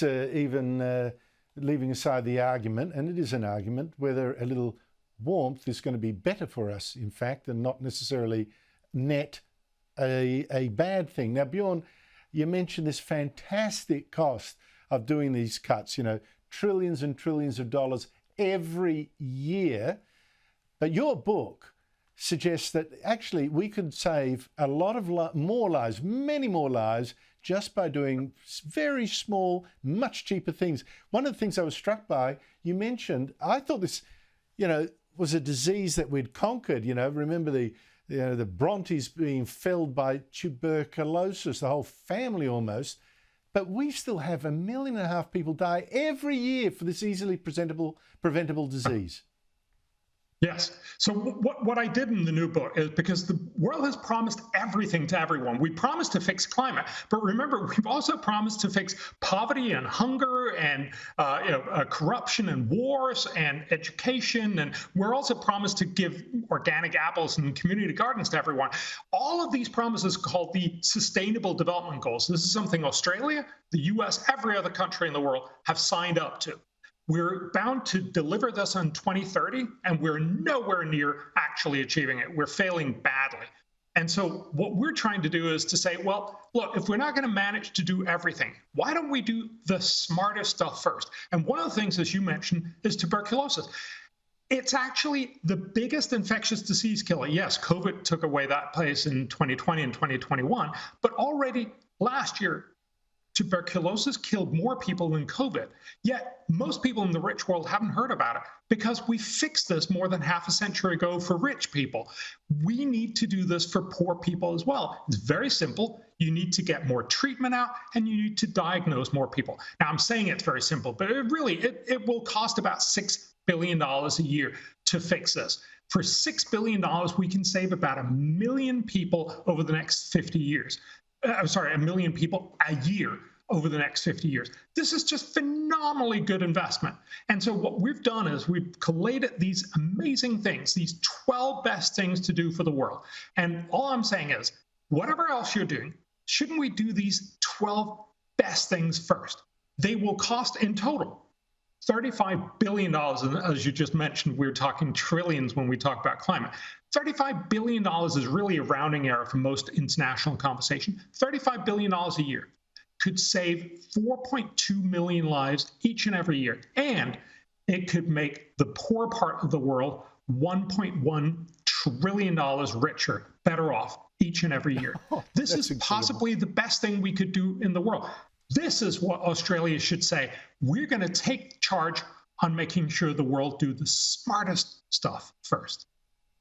Let's even, leaving aside the argument, and it is an argument, whether a little warmth is going to be better for us, in fact, and not necessarily net a bad thing. Now, Bjorn, you mentioned this fantastic cost of doing these cuts, trillions and trillions of dollars every year. But your book suggests that actually we could save a lot of more lives, many more lives, just by doing very small, much cheaper things. One of the things I was struck by, you mentioned, I thought this, was a disease that we'd conquered. Remember the Brontes being felled by tuberculosis, the whole family almost. But we still have 1.5 million people die every year for this easily preventable disease. Yes. So what I did in the new book is, because the world has promised everything to everyone. We promised to fix climate, but remember, we've also promised to fix poverty and hunger and corruption and wars and education. And we're also promised to give organic apples and community gardens to everyone. All of these promises called the Sustainable Development Goals. This is something Australia, the US, every other country in the world have signed up to. We're bound to deliver this in 2030, and we're nowhere near actually achieving it. We're failing badly. And so what we're trying to do is to say, well, look, if we're not going to manage to do everything, why don't we do the smartest stuff first? And one of the things, as you mentioned, is tuberculosis. It's actually the biggest infectious disease killer. Yes, COVID took away that place in 2020 and 2021, but already last year, tuberculosis killed more people than COVID. Yet most people in the rich world haven't heard about it because we fixed this more than half a century ago for rich people. We need to do this for poor people as well. It's very simple. You need to get more treatment out, and you need to diagnose more people. Now, I'm saying it's very simple, but it will cost about $6 billion a year to fix this. For $6 billion, we can save about 1 million people over the next 50 years. 1 million people a year over the next 50 years. This is just phenomenally good investment. And so what we've done is we've collated these amazing things, these 12 best things to do for the world. And all I'm saying is, whatever else you're doing, shouldn't we do these 12 best things first? They will cost in total $35 billion. And as you just mentioned, we're talking trillions when we talk about climate. $35 billion is really a rounding error for most international conversation. $35 billion a year could save 4.2 million lives each and every year. And it could make the poor part of the world $1.1 trillion richer, better off each and every year. This is possibly the best thing we could do in the world. This is what Australia should say. We're going to take charge on making sure the world do the smartest stuff first.